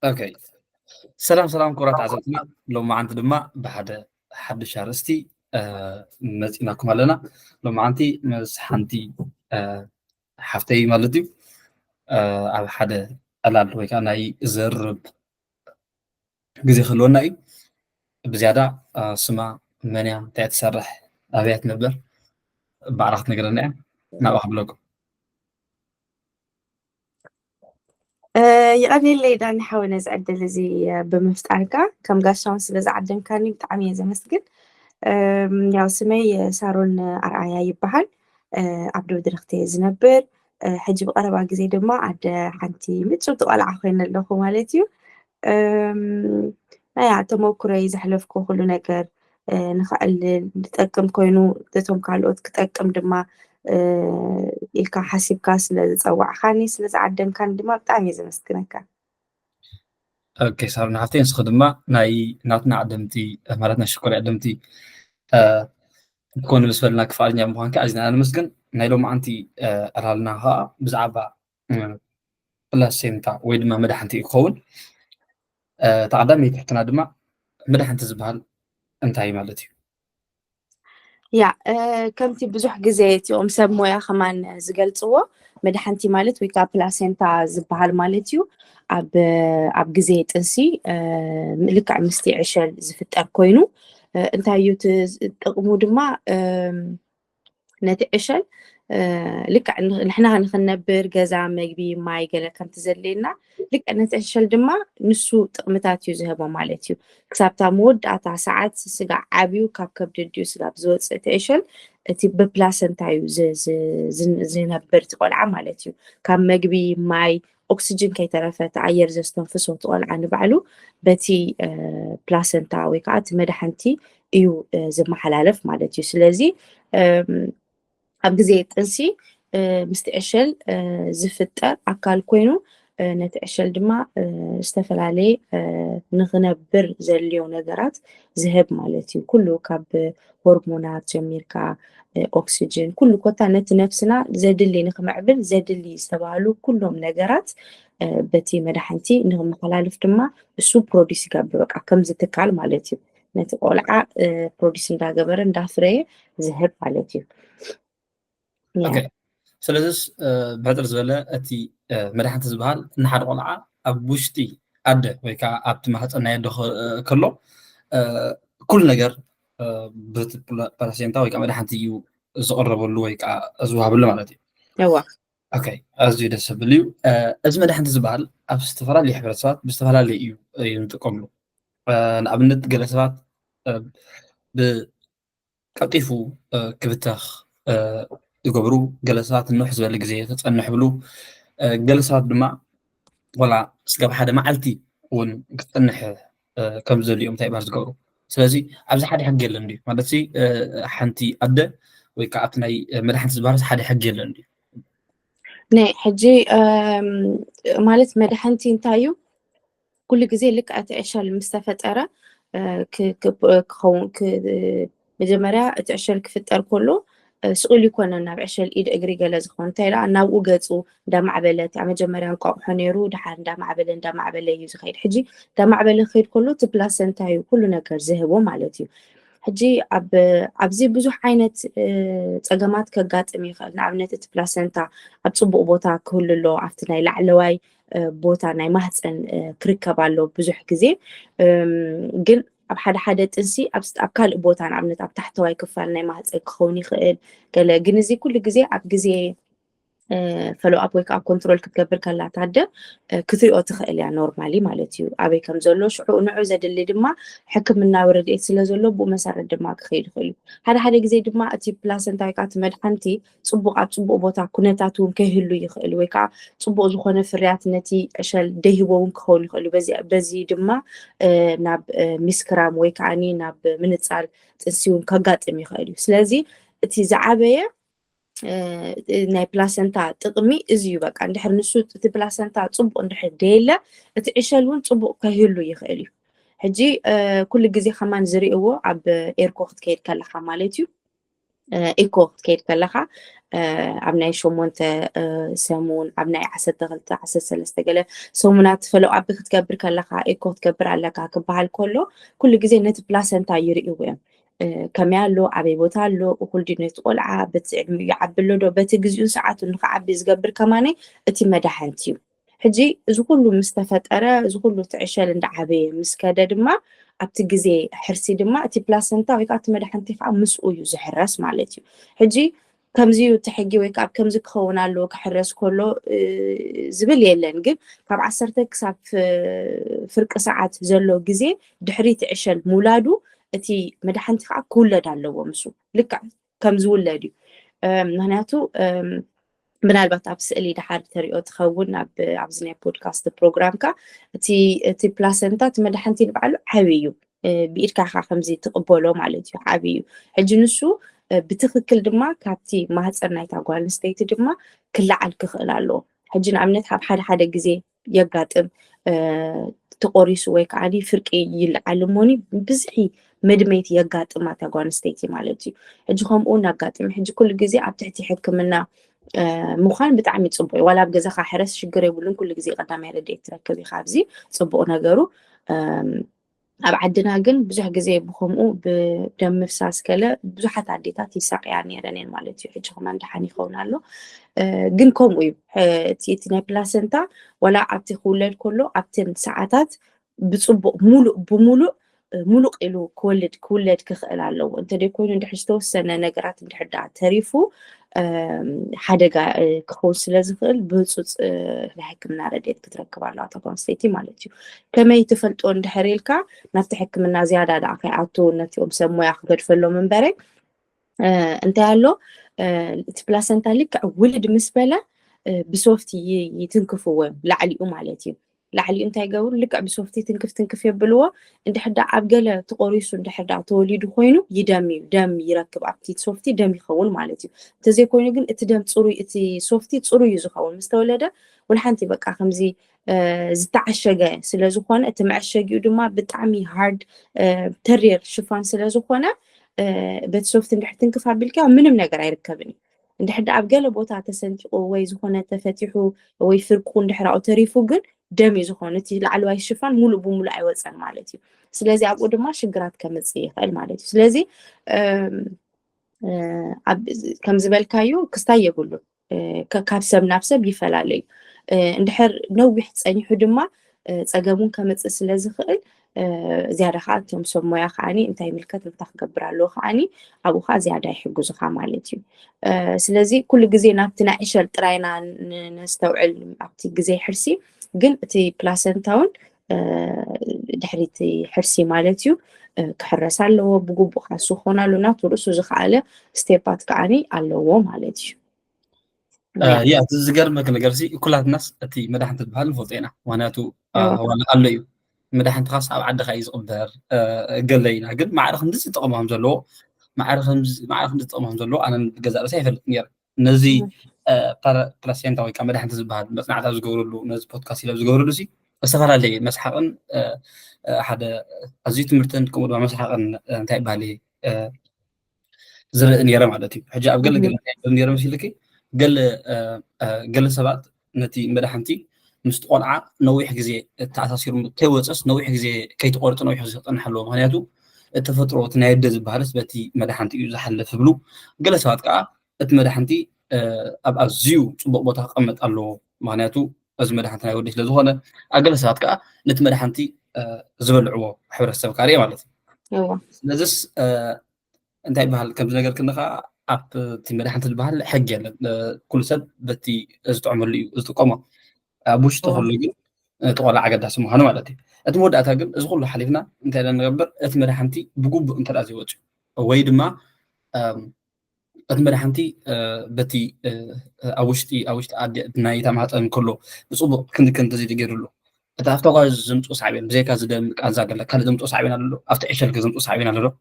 اوكي. سلام كرات عزتنا لو ما عند دما بعد حد شارستي مزيناكم لنا لو ما عندي مس حنتي حفتي مالتي على حدا ألال ويك أنا يزرب جزي خلونا بزيادة سما منيا تسرح أبيات نبر بعرفت نقرنا نروح لكم. يغني اللي دا نحاول نزعدل زي بمفتعلك كم قاشون سلز عدن كاني بتعمي زي مسجد ያው ስመይ ሳሮን ኣርኣያ ይበሃል ዓብዲ ብድርክቲ ዝነብር ሕጂ ብቀረባ ግዜ ድማ ኣደ ሓንቲ ምጭብቲ ቆልዓ ኮይነ ኣለኹ ማለት እዩ ናያ ተመኩረይ ዘሕለፍኩ ኩሉ ነገር ንክዕልል ዝጠቅም ኮይኑ እቶም ካልኦት ክጠቅም ድማ ኢልካ ሓሲብካ ስለዝፀዋዕካኒ ስለዝዓደምካኒ ድማ ብጣዕሚ እየ ዘመስግነካ اوكي صار نحفتين سخ دما ناي ناتنا عدمتي مالتنا شكر عدمتي تكون بالنسبه لنا كفايه مهان كازنا انا مسكن نايلو ما انت قرالنا ها بزعبا بلا سيمتا وي دما مدحنتي يكون تقدمي تحتنا دما مدحنت زبال انتاي مالتي ያ ከምቲ ብዙሕ ግዜ እቲኦም ሰብ ሞያ ከማን ዝገልፅዎ መድሓንቲ ማለት ወይ ከዓ ፕላሴንታ ዝበሃል ማለት እዩ ኣብ ግዜ ጥንሲ ልክዕ ምስቲ ዕሸል ዝፍጠር ኮይኑ እንታይ እዩ ጥቕሙ ድማ ነቲ ዕሸል ልክዕ ንሕና ንክነብር ገዛ መግቢ ማይ ገለ ከምቲ ዘድልየና ልክዕ ነቲ ዕሸል ድማ ንሱ ጥቕምታት እዩ ዝህቦ ማለት እዩ ክሳብታ መወዳእታ ሰዓት ስጋ ዓብዩ ካብ ከብዲ ድዩ ስጋ ብዝወፅእ እቲ ዕሸል እቲ ብፕላሰንታ እዩ ዝነብር እቲ ቆልዓ ማለት እዩ ካብ መግቢ ማይ ኦክሲጅን ከይተረፈት ኣየር ዘስተንፍሶ እቲ ቆልዓ ንባዕሉ በቲ ፕላሰንታ ወይ ከዓ እቲ መድሓንቲ እዩ ዝመሓላለፍ ማለት እዩ ስለዚ ኣብ ግዜ ጥንሲ ምስቲ ዕሸል ዝፍጠር ኣካል ኮይኑ ነቲ ዕሸል ድማ ዝተፈላለየ ንክነብር ዘድልዮ ነገራት ዝህብ ማለት እዩ ኩሉ ካብ ሆርሞናት ጀሚርካ ኦክሲጅን ኩሉ ኮታ ነቲ ነፍስና ዘድሊ ንክምዕብል ዘድሊ ዝተባሃሉ ኩሎም ነገራት በቲ መድሓንቲ ንክመሓላለፍ ድማ እሱ ፕሮዲስ ይገብር በቃ ከም ዝትካል ማለት እዩ ነቲ ቆልዓ ፕሮዲስ እንዳገበረ እንዳፍረየ ዝህብ ማለት እዩ اوكي ስለዚህ ብሕፅር ዝበለ እቲ መድሓንቲ ዝበሃል ንሓደ ቆልዓ ኣብ ውሽጢ ኣደ ወይ ከዓ ኣብቲ ማህፀናይ ኣደ ከሎ ኩሉ ነገር ፕላሴንታ ወይ ከዓ መድሓንቲ እዩ ዝቀረበሉ ወይ ከዓ ዝወሃበሉ ማለት እዩ እዋ اوكي ኣዝዩ ደስ ዝብል እዩ እዚ መድሓንቲ ዝበሃል ኣብ ዝተፈላለዩ ሕብረተሰባት ብዝተፈላለዩ እዩ ንጥቀመሉ ንኣብነት ገለ ሰባት ብቀጢፉ ክብተኽ ይገብሩ ገለ ሰባት ንውሕ ዝበለ ግዜ ተፀንሕ ብሉ ገለ ሰባት ድማ ወላ ስጋብ ሓደ መዓልቲ እውን ክፀንሕ ከም ዘድልዮም እንታይ ባር ዝገብሩ ስለዚ ኣብዚ ሓደ ሕጊ የለን ድዩ ማለት ሓንቲ ኣደ ወይ ከዓ ኣብቲ ናይ መድሓንቲ ዝበሃል ሓደ ሕጊ የለን ድዩ ናይ ሕጂ ማለት መድሓንቲ እንታይ እዩ ኩሉ ግዜ ልክዕ እቲ ዕሸል ምስ ተፈጠረ ክኸውን መጀመርያ እቲ ዕሸል ክፍጠር ከሎ ስኡል ይኮነ ናብ ዕሸል ኢድ እግሪ ገለ ዝኮነ እንታይ ኢላ ናብኡ ገፁ እንዳማዕበለ እቲ መጀመርያ እንቋቑሖ ነይሩ ድሓር እንዳማዕበለ እዩ ዝኸይድ ሕጂ እንዳማዕበለ ክኸይድ ከሎ እቲ ፕላሰንታ እዩ ኩሉ ነገር ዝህቦ ማለት እዩ ሕጂ ኣብዚ ብዙሕ ዓይነት ፀገማት ከጋጥም ይኽእል ንኣብነት እቲ ፕላሰንታ ኣብ ፅቡቅ ቦታ ክህሉ ኣሎ ኣብቲ ናይ ላዕለዋይ ቦታ ናይ ማህፀን ክርከብ ኣሎ ብዙሕ ግዜ ግን ኣብ ሓደ ጥንሲ ኣብ ካልእ ቦታ ንኣብነት ኣብ ታሕተዋይ ክፋል ናይ ማህፀን ክኸውን ይኽእል ገለ ግን እዚ ኩሉ ግዜ ኣብ ግዜ ፈሎ ኣፕ ወይ ከዓ ኮንትሮል ክትገብር ከላ ታደ ክትሪኦ ትኽእል እያ ኖርማሊ ማለት እዩ ኣበይ ከም ዘሎ ሽዑ ንዑ ዘድሊ ድማ ሕክምናዊ ረድኤት ስለ ዘሎ ብኡ መሰረት ድማ ክኸይድ ይኽእል እዩ ሓደ ግዜ ድማ እቲ ፕላሰንታ ወይ ከዓ እቲ መድሓንቲ ፅቡቅ ኣብ ፅቡቅ ቦታ ኩነታት እውን ከይህሉ ይኽእል ወይ ከዓ ፅቡቅ ዝኾነ ፍርያት ነቲ ዕሸል ደሂቦ እውን ክኸውን ይኽእል በዚ ድማ ናብ ሚስክራም ወይ ከዓኒ ናብ ምንፃር ጥንሲ እውን ከጋጥም ይኽእል እዩ ስለዚ እቲ ዝዓበየ ናይ ፕላሰንታ ጥቕሚ እዚ እዩ በቃ እንድሕር ንሱ እቲ ፕላሰንታ ፅቡቅ እንድሕር ደየለ እቲ ዕሸል እውን ፅቡቅ ከይህሉ ይኽእል እዩ ሕጂ ኩሉ ግዜ ከማን ዝሪእዎ ኣብ ኤርኮ ክትከይድ ከለካ ማለት እዩ ኤኮ ክትከይድ ከለካ عبناي شومونت سمون عبناي عسد تغلت عسد سلسة قال سمونات فلو عبك تكبر كلها إيكو تكبر على كبها الكله كل جزء نت بلاسنتا يريوه كمان له عبيبوت له وكل جنة قلعة يعبله دو بتجزء ساعات إنه عبي يزقبر كمانه أتي مدحنتيو حجي إذا كله مستفاد أرى إذا كله تعيشال عند عبي مسكادة دما أبتجزي حرسي دما أتي بلاسنتا ويكات مدحنتي فعم مسؤول زحرس مالتيو حجي كمزيو تحجي ويكاب كمزي كخونا له كحرس كله زبل يلن جب كاب عسرتك ساب فرق ساعات زلو جزي دحريت عشل مولادو أتي مدحنتي فعم كله دالو ومسو لك كمزي ولادي مهناتو ምናልባት ኣብ ስእሊ ድሓር ተሪኦ ትኸውን ኣብ ኣብዝናይ ፖድካስት ፕሮግራምካ እቲ ፕላሰንታ እቲ መድሓንቲ ንባዕሉ ዓብይ እዩ ብኢድካ ካ ከምዚ ትቕበሎ ማለት እዩ ዓብይ እዩ ሕጂ ንሱ ብትክክል ድማ ካብቲ ማህፀን ናይታ ጓል ኣንስተይቲ ድማ ክለዓል ክኽእል ኣለዎ ሕጂ ንኣብነት ኣብ ሓደ ግዜ የጋጥም ተቆሪሱ ወይ ከዓኒ ፍርቂ ይለዓል እሞኒ ብዝሒ መድመይቲ የጋጥማ እታ ጓል ኣንስተይቲ ማለት እዩ ሕጂ ከምኡ እናጋጥም ሕጂ ኩሉ ግዜ ኣብ ትሕቲ ሕክምና مخان بتعمي تصبوي ولا بجزخ حرس شجرة يقولون كل جزء قدام على ديت ركبي خابزي تصبوا نجارو أبعدنا جن بزح جزء بخمو بدم مفساس كلا بزحت عديتات يساق يعني رنين مالتي حج كمان دحني خونا له جن كوموي تيتنا بلاسنتا ولا عبتي خولل كله عبتين ساعات بتصبوا مولو ملوك إلو كولد كخيل على لو أنت ديكون نحشتو سنة نجارات نحدع تعرفوا حدقة كخوص لازخل بصوت لحكمنا رديت كتركب على طبعا سيتي مالتيو كما يتفلتون دحريلكا نفتحك منا زيادة دعكي عطو نتيوم سمو ياخد فلو من بري انت قالو تبلاسنتا لك ولد مسبلة بصوفتي يتنكفوا لعليو مالتيو لعلي انت يقول لك بصوفتي تنكف يبلوا انت حدا عبقله تقوريسو انت حدا توليد خوينو دم يركب عبتي صوفتي دم يخول مالتي تزي كوينو جن اتدم تصوري اتي صوفتي تصوري يزخول مستولده والحنتي بقى خمزي زتعشقه سلازخونه اتمعشقيو دما بطعمي هارد ترير شوفان سلازخونه بتصوفتي انت حتنكف عبلكا منم نقر يركبني انت حدا عبقله بوتا تسنتقو وي زخونه تفتحو وي فرقو اندحرقو تريفو جن دمي زخونتي لعلواي الشفان مولو بمولو عوضان مالتي سلازي عبقو دما شجرات كمزي يخيل مالتي سلازي كم زبالكايو كستاي يقولو كابسب نفسب يفلالي اندحر نوبي حتصانيحو دما تساقمون كمزي سلازي خيل زيادة خالتهم سمويا خاني انتاي ملكات بتاخ قبرالو خاني أبوخا زيادة يحقو زخا مالتي سلازي كل جزي نابتنا عشر تراينا نستوعل عبتي جزي حرسي جن تي بلاسنتاون دحريتي حرسي مالتيو كحرس على بجوب خاصو خونا لنا ترسو زخالة ستيبات كعني على مالتيو يا تزجر ما كنا جرسي كل الناس تي مدحن تبهال فوتينا واناتو وانا قاليو مدحن تخاص أو عد خايز أبدر قال لينا قل ما عرف ندس تقومهم زلوا ما عرف ندس تقومهم زلوا أنا جزء رسائل النير نزي بلاسينتا ويكا مدحن تزبهال بس نعرف زجورو له نز بودكاست له زجورو له سي استفاد عليه مسحقن حدا أزيت مرتين كم مسحقن انتهي بالي زر نيرة مالتي حاجة أبقى قال نيرة مسيلكي قال سبات نتي مدحنتي مستقلعة نويح جزء تعتصير كويس نويح جزء كي تقارن نويح جزء نحلو مهنياتو التفترة تنايدز بهارس بتي مدحنتي يزحل فبلو قال سبات كا مدحنتي أبقى زيو بطاق قمت الله مهنياتو أز مدحنتنا يوديش لزوجنا أقل سبات كا نت مدحنتي زبلعوا حول السبكارية مالتي لذس أنت بهال كم زنقر كنا أب تمرحنت البحر حق يعني كل سد بتي استعمل لي استقامة أبوش تخلقي تقول عقد اسمه هنا مالتي أتمود أتاقل أزغل حليفنا أنت لأن نقبر أتمرحنتي بقوب أنت الأزي وجه ويد ما أتمرحنتي بتي أوشتي عادي نايت عمات أن كله بصوب كنت زي تجير له أتفتقى زمت أصعبين زي كذا دم كذا قال كان زمت أصعبين على له أفتح إيش زمت أصعبين على له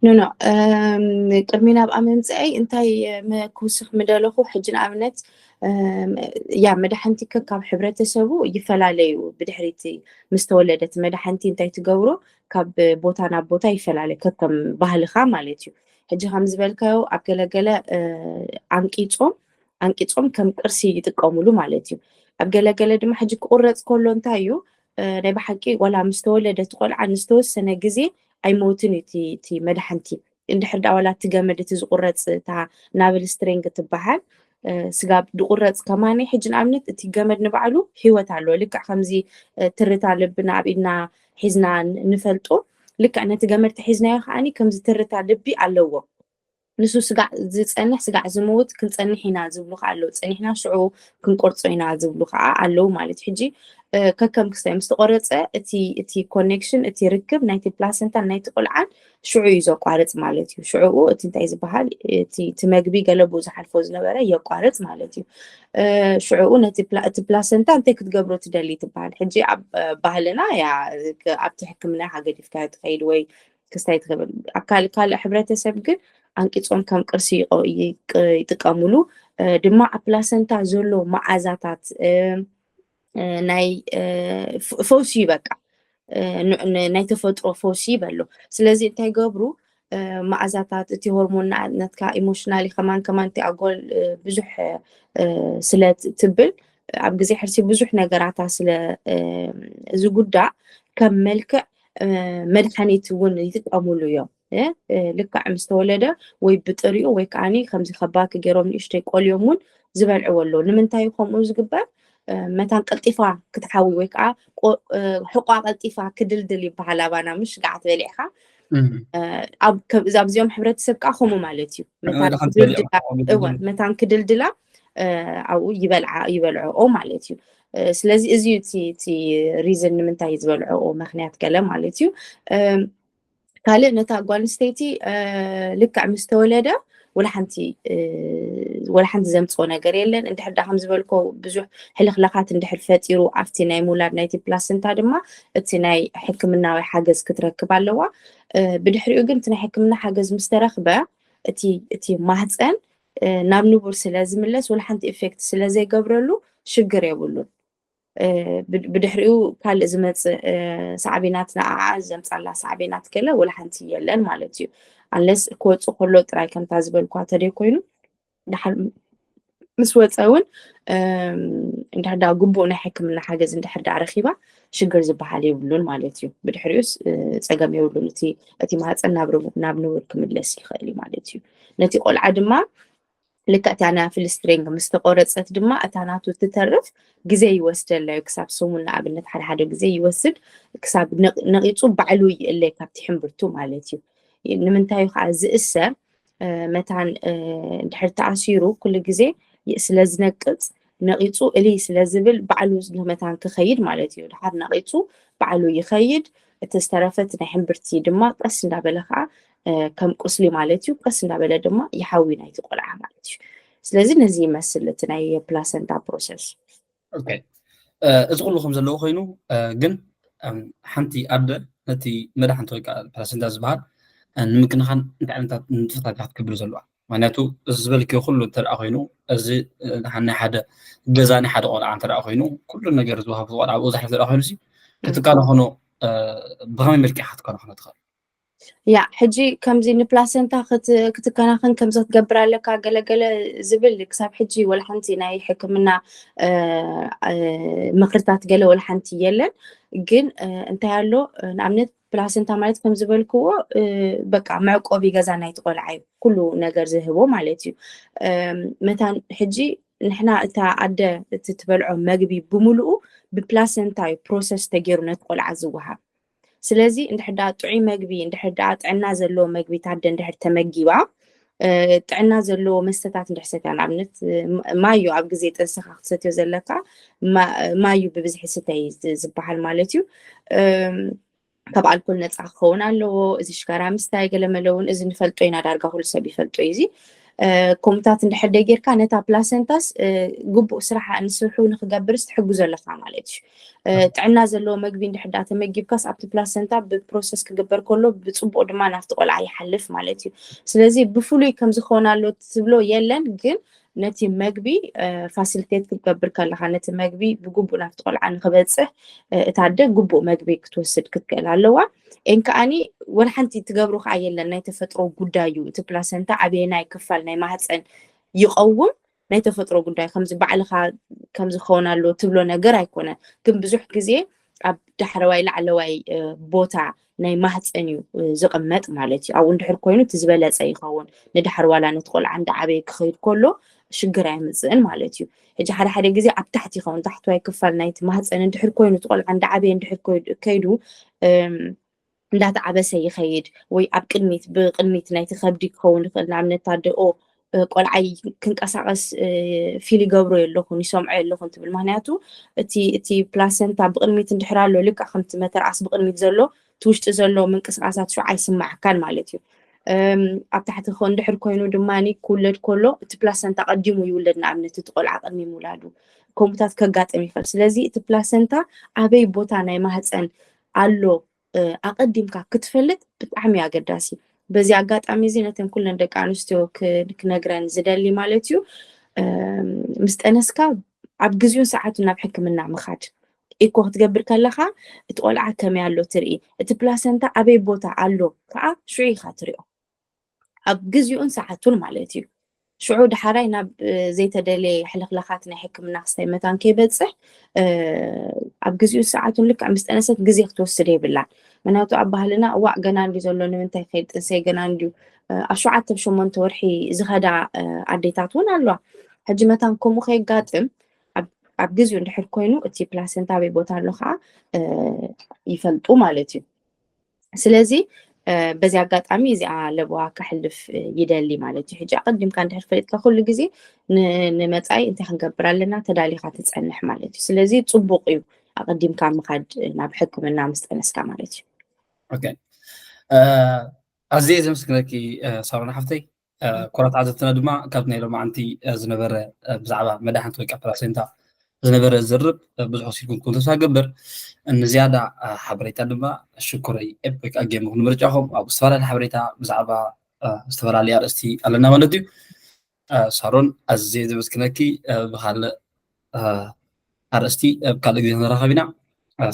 نو قرمينا بأمن زي انتي ما كوسخ مدالخو حجنا أمنت يا مدحنتي كاب حبرة سبو يفلاليو بدحريتي مستولدت مدحنتي انتي تقورو كاب بوتانا بوتا يفلالي كم بهالخا مالتيو ሕጂ ከም ዝበልካዮ ኣብ ገለገለ ኣንቂፆም ከም ቅርሲ ይጥቀሙሉ ማለት እዩ ኣብ ገለገለ ድማ ሕጂ ክቁረፅ ከሎ እንታይ እዩ ናይ ብሓቂ ዋላ ምስ ተወለደት ቆልዓ ንዝተወሰነ ግዜ ኣይሞትን እቲ መድሓንቲ እንድሕር ዳ ዋላ እቲ ገመድ እቲ ዝቁረፅ እታ ናብል ስትሪንግ ትበሃል ስጋብ ድቁረፅ ከማኒ ሕጂ ንኣብነት እቲ ገመድ ንባዕሉ ሂወት ኣለዎ ልክዕ ከምዚ ትርታ ልብና ኣብ ኢድና ሒዝና ንፈልጦ ልክዕ ነቲ ገመድ ተሒዝናዮ ከዓኒ ከምዚ ትርታ ልቢ ኣለዎ ንሱ ስጋዕ ዝፀንሕ ስጋዕ ዝምውት ክንፀንሕ ኢና ዝብሉ ከዓ ኣለዉ ፀኒሕና ሽዑ ክንቆርፆ ኢና ዝብሉ ከዓ ኣለዉ ማለት ሕጂ ከከም ክስታይ ምስ ተቆረፀ እቲ ኮኔክሽን እቲ ርክብ ናይቲ ፕላሰንታን ናይቲ ቆልዓን ሽዑ እዩ ዘቋርፅ ማለት እዩ ሽዑኡ እቲ እንታይ ዝበሃል እቲ መግቢ ገለቡ ዝሓልፎ ዝነበረ የቋርፅ ማለት እዩ ሽዑኡ ነቲ ፕላሰንታ እንታይ ክትገብሮ ትደሊ ትበሃል ሕጂ ኣብ ባህልና ያ ኣብቲ ሕክምና ሃገዲፍካ ትኸይድ ወይ ክስታይ ትኽብል ኣብ ካልእ ሕብረተሰብ ግን ኣንቂፆም ከም ቅርሲ ይጥቀሙሉ ድማ ኣብ ፕላሰንታ ዘሎ መዓዛታት ናይ ፈውሲ በቃ ናይ ተፈጥሮ ፈውሲ ይበሎ ስለዚ እንታይ ገብሩ መዓዛታት እቲ ሆርሞን ነትካ ኢሞሽናሊ ከማን ኣጎል ብዙሕ ስለ ትብል ኣብ ግዜ ሕርሲ ብዙሕ ነገራታ ስለ ዝጉዳእ ከም መልክዕ መድሓኒት እውን ይጥቀሙሉ እዮም ልክዕ ምስ ተወለደ ወይ ብጥሪኡ ወይ ከዓኒ ከምዚ ከባኪ ገይሮም ንእሽተይ ቆልዮም እውን ዝበልዕዎ ኣለዉ ንምንታይ ከምኡ ዝግበር መታን ቀልጢፋ ክትሓዊ ወይ ከዓ ሕቋ ቀልጢፋ ክድልድል ይበሃል ኣባና ምሽ ጋዓት በሊዕካ ኣብዚኦም ሕብረተሰብ ከዓ ከምኡ ማለት እዩ መታን ክድልድላ ኣብኡ ይበልዕኦ ማለት እዩ ስለዚ እዚ እቲ ሪዝን ንምንታይ ዝበልዕኦ ምክንያት ገለ ማለት እዩ ካልእ ነታ ጓል ኣንስተይቲ ልክዕ ምስ ተወለደ ወላ ሓንቲ ዘምፅኦ ነገር የለን እንድሕር ዳ ከም ዝበልኮ ብዙሕ ሕልክለኻት እንድሕር ፈጢሩ ኣብቲ ናይ ሙላድ ናይቲ ፕላሰንታ ድማ እቲ ናይ ሕክምናዊ ሓገዝ ክትረክብ ኣለዋ ብድሕሪኡ ግን እቲ ናይ ሕክምና ሓገዝ ምስ ተረክበ እቲ ማህፀን ናብ ንቡር ስለ ዝምለስ ወላ ሓንቲ ኢፌክት ስለ ዘይገብረሉ ሽግር የብሉን ብድሕሪኡ ካልእ ዝመፅእ ሳዕቤናት ንዓዓ ዘምፃላ ሳዕቤናት ገለ ወላ ሓንቲ የለን ማለት እዩ ኣንለስ ክወፁ ከሎ ጥራይ ከምታ ዝበልኳ ተደይ ኮይኑ ድሓር ምስ ወፀ እውን እንድሕር ዳ ግቡእ ናይ ሕክምና ሓገዝ እንድሕር ዳ ረኪባ ሽግር ዝበሃል የብሉን ማለት እዩ ብድሕሪኡስ ፀገም የብሉን እቲ ማህፀን ናብ ንቡር ክምለስ ይኽእል እዩ ማለት እዩ ነቲ ቆልዓ ድማ ልክዕ እታ ናፍል ስትሪንግ ምስ ተቆረፀት ድማ እታ ናቱ ትተርፍ ግዜ ይወስደላ እዩ ክሳብ ሰሙን ንኣብነት ሓደ ግዜ ይወስድ ክሳብ ነቂፁ ባዕሉ ይእለይ ካብቲ ሕምብርቱ ማለት እዩ ንምንታይ ከዓ ዝእሰር መታን እንድሕር ተኣሲሩ ኩሉ ግዜ ስለ ዝነቅፅ ነቂፁ እልይ ስለ ዝብል ባዕሉ መታን ክኸይድ ማለት እዩ ድሓር ነቂፁ ባዕሉ ይኸይድ እቲ ዝተረፈት ናይ ሕምብርቲ ድማ ቀስ እንዳበለ ከዓ ከም ቁስሊ ማለት እዩ ቀስ እንዳበለ ድማ ይሓዊ ናይቲ ቆልዓ ማለት እዩ ስለዚ ነዚ ይመስል እቲ ናይ ፕላሰንታ ፕሮሰስ እዚ ኩሉ ከም ዘለዎ ኮይኑ ግን ሓንቲ ኣደ ነቲ መድሓንቲ ወይ ከዓ ፕላሰንታ ዝበሃል ንምክንኻን እንታይ ዓይነታት ንጥፈታት ክትገብር ዘለዋ ምክንያቱ እዚ ዝበልክዮ ኩሉ እንተደኣ ኮይኑ እዚ ናይ ሓደ ገዛ ናይ ሓደ ቆልዓ እንተደኣ ኮይኑ ኩሉ ነገር ዝወሃብ ቆልዓ ኣብኡ ዝሓልፍ እንተደኣ ኮይኑ ክትከናኸኖ ብኸመይ መልክዕ ክትከናኸኖ ትኽእል ያ ሕጂ ከምዚ ንፕላሰንታ ክትከናኸን ከምዚ ክትገብር ኣለካ ገለገለ ዝብል ክሳብ ሕጂ ወላ ሓንቲ ናይ ሕክምና ምክርታት ገለ ወላ ሓንቲ የለን ግን እንታይ ኣሎ ንኣብነት ፕላሰንታ ማለት ከም ዝበልክዎ በቃ መዕቆቢ ገዛ ናይቲ ቆልዓ እዩ ኩሉ ነገር ዝህቦ ማለት እዩ መታን ሕጂ ንሕና እታ ኣደ እቲ ትበልዖ መግቢ ብምሉኡ ብፕላሰንታ እዩ ፕሮሰስ ተገይሩ ነቲ ቆልዓ ዝወሃብ ስለዚ እንድሕር ዳ ጥዑይ መግቢ እንድሕር ዳ ጥዕና ዘለዎ መግቢ ታደ እንድሕር ተመጊባ ጥዕና ዘለዎ መስተታት እንድሕር ሰትያ ንኣብነት ማዩ ኣብ ግዜ ጥንስኻ ክትሰትዮ ዘለካ ማዩ ብብዝሒ ስተይ ዝበሃል ማለት እዩ ካብ ኣልኮል ነፃ ክኸውን ኣለዎ እዚ ሽካራ ምስታይ ገለመለ እውን እዚ ንፈልጦ ኢና ዳርጋ ኩሉ ሰብ ይፈልጦ እዩ እዚ ከምኡታት እንድሕር ደይ ጌርካ ነታ ፕላሰንታስ ግቡእ ስራሕ ንስርሑ ንክገብርስ ትሕግዞ ኣለካ ማለት እዩ ጥዕና ዘለዎ መግቢ እንድሕር ዳ ተመጊብካስ ኣብቲ ፕላሰንታ ብፕሮሰስ ክግበር ከሎ ብፅቡቅ ድማ ናፍቲ ቆልዓ ይሓልፍ ማለት እዩ ስለዚ ብፍሉይ ከም ዝኸውን ኣሎ ትብሎ የለን ግን نتي مجبي فاسيلتيت كتقبر كلها نتي مجبي بجبو نفتقل عن خبزه تعدى جبو مجبي كتوسد كتقل علوا إنك أني ولا حنتي تقبرو خايل لنا يتفترو قدايو تبلاسنتا عبينا يكفل ناي ما هتسأل يقوم ناي تفترو قداي خمس بعلها كمز خونا له تبلو نجار يكونه كم بزح كزي عب دحرواي لعلواي بوتا ناي ما هتسأنيو زقمت مالتي أو ندحر كوينو تزبلت أي خون ندحر ولا ندخل عند عبيك خير كله شجرة يمزن مالتيو هجي حدا جزي عب تحتي خون تحت واي كفال نايت ما هتسأن ندحر كوينو تقول عند عبي ندحر كيدو ندات عبسة يخيد وي عب قدميت بقدميت نايت خبدي كون نعم نتادو قول عي كنك أسعس فيلي قبرو يلوخون يسمع يلوخون تبل مهناتو تي بلاسنتا بقدميت ندحرالو لك 5 متر عس بقدميت زلو توشت زلو من كسعاسات شو عاي سمع كان مالتيو ኣብ ታሕቲ ኾን ድሕር ኮይኑ ድማኒ ክውለድ ከሎ እቲ ፕላሰንታ ቀዲሙ ይውለድ ንኣብነት እቲ ቆልዓ ቀድሚ ምውላዱ ከምኡታት ከጋጥም ይኽእል ስለዚ እቲ ፕላሰንታ ኣበይ ቦታ ናይ ማህፀን ኣሎ ኣቀዲምካ ክትፈልጥ ብጣዕሚ ኣገዳሲ በዚ ኣጋጣሚ እዚ ነተን ኩለን ደቂ ኣንስትዮ ክነግረን ዝደሊ ማለት እዩ ምስ ጠነስካ ኣብ ግዜኡን ሰዓቱ ናብ ሕክምና ምኻድ ኢኮ ክትገብር ከለኻ እቲ ቆልዓ ከመይ ኣሎ ትርኢ እቲ ፕላሰንታ ኣበይ ቦታ ኣሎ ከዓ ሽዑ ኢኻ ትሪኦ ኣብ ግዜኡን ሰዓቱን ማለት እዩ ሽዑ ድሓራይ ናብ ዘይተደለየ ሕልኽለኻት ናይ ሕክምና ክስታይ መታን ከይበፅሕ ኣብ ግዜኡ ሰዓቱን ልክዕ ምስ ጠነሰት ግዜ ክትወስድ የብላን ምክንያቱ ኣብ ባህልና እዋዕ ገና እንዲ ዘሎ ንምንታይ ከይድ ጥንሰይ ገና እንድዩ ኣብ 7-8 ወርሒ ዝኸዳ ኣዴታት እውን ኣለዋ ሕጂ መታን ከምኡ ከይጋጥም ኣብ ግዜኡ እንድሕር ኮይኑ እቲ ፕላሰንታ ኣበይ ቦታ ኣሎ ከዓ ይፈልጡ ማለት እዩ ስለዚ በዚ ኣጋጣሚ እዚኣ ለብዋ ክሕልፍ ይደሊ ማለት እዩ ሕጂ ኣቀዲምካ እንድሕር ፈሊጥካ ኩሉ ግዜ ንመፃኢ እንታይ ክንገብር ኣለና ተዳሊኻ ትፀንሕ ማለት እዩ ስለዚ ፅቡቅ እዩ ኣቀዲምካ ምኻድ ናብ ሕክምና ምስ ጠነስካ ማለት እዩ ኦኬ ኣዝየ ዘመስግነኪ ሳሮና ሓፍተይ ኩራት ዓዘብትና ድማ ካብ ናይ ሎማዓንቲ ዝነበረ ብዛዕባ መድሓንቲ ወይ ከዓ ፕላሰንታ ዝነበረ ዝርብ ብዙሕ ወሲድኩም ትኩን ተስፋ ገበር ንዝያዳ ሓበሬታ ድማ ሽኩረይ ኤፒክ ኣጌም ንምርጫኹም ኣብ ዝተፈላለዩ ሓበሬታ ብዛዕባ ዝተፈላለዩ ኣርእስቲ ኣለና ማለት እዩ ሳሮን ኣዝየ ዘመስግነኪ ብካልእ ኣርእስቲ ካልእ ግዜ ንራኸብ ኢና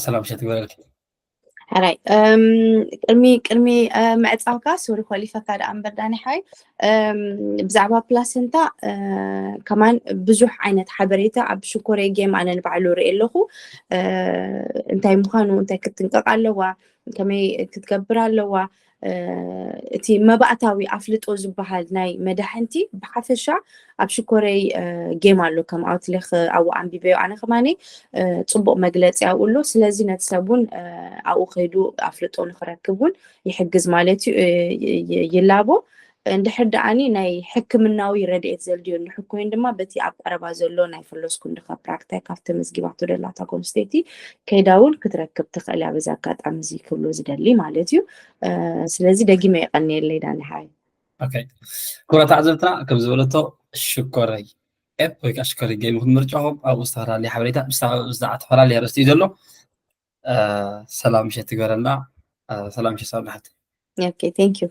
ሰላም ሸት ይበለልኪ حراي قرمي معصاوكا سوري خليفة كاد أمبر داني حي بزعبا بلاسنتا كمان بزوح عينت حبريتا أب شكوري جيم أنا نبعلو رئي لخو انتاي مخانو انتاي كتنقق علوا كمي كتكبر علوا تي ما بقتاوي أفلتو زبحال ناي مدحنتي بحفشة أب شكوري جيم علو كم أوتلخ أو عم بيبيو أنا كماني تصبق مجلس أقوله سلازي نتسابون أو خيدو أفلتو نخركبون يحجز مالتي يلعبو እንድሕር ደኣኒ ናይ ሕክምናዊ ረድኤት ዘልድዮ ንሕኩ ድማ በቲ ኣብ ቀረባ ዘሎ ናይ ፈለስኩን ድኻ ፕራክቲክ ካብቲ መዝጊባቶ ደላታ ኮንስቴቲ ከይዳውን ክትረክብ ትኽእል በዚ ኣጋጣሚ እዚ ክብሎ ዝደሊ ማለት እዩ ስለዚ ደጊመ ይቐኒየለይ ዳኒ ሓይ ኦኬ ኩራት ዓዘብትና ከም ዝበለቶ ሽኮረይ ኤፕ ወይ ከዓ ሽኮረይ ጌም ክንምርጫኹም ኣብ ዝተፈላለዩ ሓበሬታ ዝተፈላለዩ ኣርእስቲ እዩ ዘሎ ሰላም ምሸት ይግበረልና ሰላም ምሸት ሳርናሓት ኦኬ ቴንክ ዩ